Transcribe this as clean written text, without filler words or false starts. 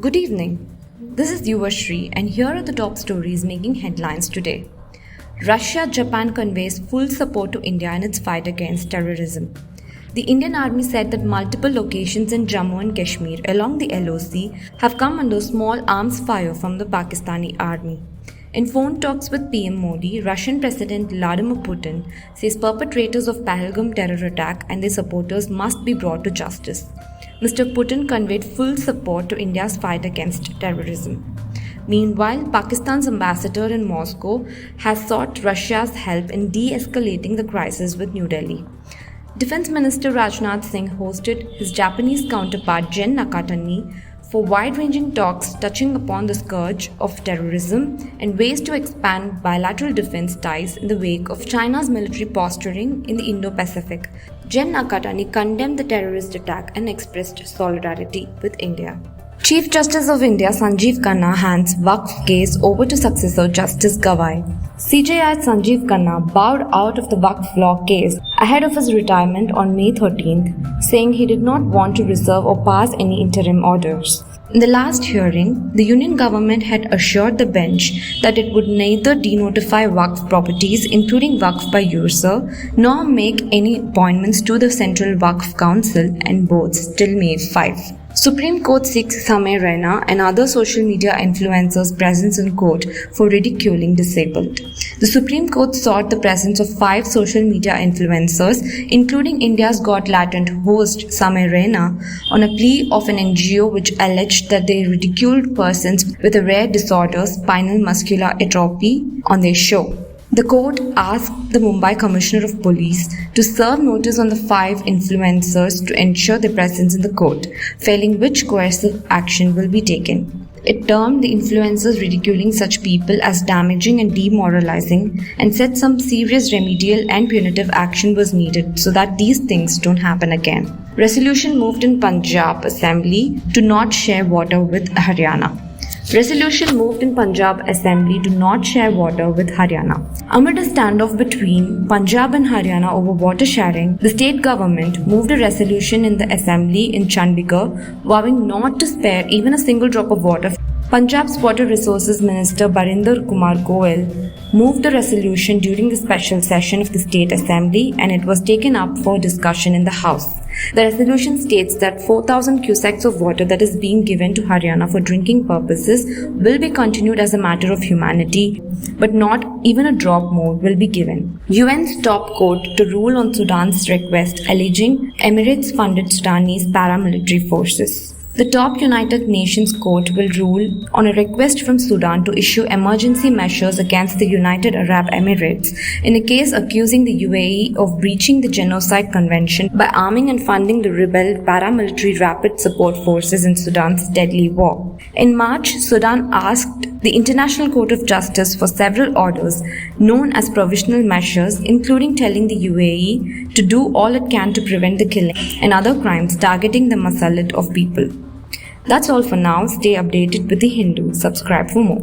Good evening. This is Yuvashri, and here are the top stories making headlines today. Russia-Japan conveys full support to India in its fight against terrorism. The Indian Army said that multiple locations in Jammu and Kashmir along the LOC have come under small arms fire from the Pakistani army. In phone talks with PM Modi, Russian President Vladimir Putin says perpetrators of Pahalgam terror attack and their supporters must be brought to justice. Mr. Putin conveyed full support to India's fight against terrorism. Meanwhile, Pakistan's ambassador in Moscow has sought Russia's help in de-escalating the crisis with New Delhi. Defense Minister Rajnath Singh hosted his Japanese counterpart Gen Nakatani for wide-ranging talks touching upon the scourge of terrorism and ways to expand bilateral defense ties in the wake of China's military posturing in the Indo-Pacific. Gen Nakatani condemned the terrorist attack and expressed solidarity with India. Chief Justice of India Sanjeev Khanna hands waqf case over to successor Justice Gawai. CJI Sanjeev Khanna bowed out of the waqf law case ahead of his retirement on May 13th, saying he did not want to reserve or pass any interim orders. In the last hearing, the Union government had assured the bench that it would neither denotify waqf properties, including waqf by user, nor make any appointments to the Central Waqf Council and boards till May 5. Supreme Court seeks Samay Raina and other social media influencers' presence in court for ridiculing disabled. The Supreme Court sought the presence of 5 social media influencers, including India's Got Latent host Samay Raina, on a plea of an NGO which alleged that they ridiculed persons with a rare disorder, spinal muscular atrophy, on their show. The court asked the Mumbai Commissioner of Police to serve notice on the 5 influencers to ensure their presence in the court, failing which coercive action will be taken. It termed the influencers ridiculing such people as damaging and demoralizing and said some serious remedial and punitive action was needed so that these things don't happen again. Resolution moved in Punjab Assembly to not share water with Haryana. Resolution moved in Punjab Assembly to not share water with Haryana. Amid a standoff between Punjab and Haryana over water sharing, the state government moved a resolution in the Assembly in Chandigarh vowing not to spare even a single drop of water. Punjab's Water Resources Minister Barinder Kumar Goel moved the resolution during the special session of the State Assembly and it was taken up for discussion in the House. The resolution states that 4,000 cusecs of water that is being given to Haryana for drinking purposes will be continued as a matter of humanity, but not even a drop more will be given. UN's top court to rule on Sudan's request alleging Emirates funded Sudanese paramilitary forces. The top United Nations Court will rule on a request from Sudan to issue emergency measures against the United Arab Emirates in a case accusing the UAE of breaching the Genocide Convention by arming and funding the rebel paramilitary rapid support forces in Sudan's deadly war. In March, Sudan asked the International Court of Justice for several orders known as provisional measures, including telling the UAE to do all it can to prevent the killing and other crimes targeting the masalit of people. That's all for now. Stay updated with The Hindu. Subscribe for more.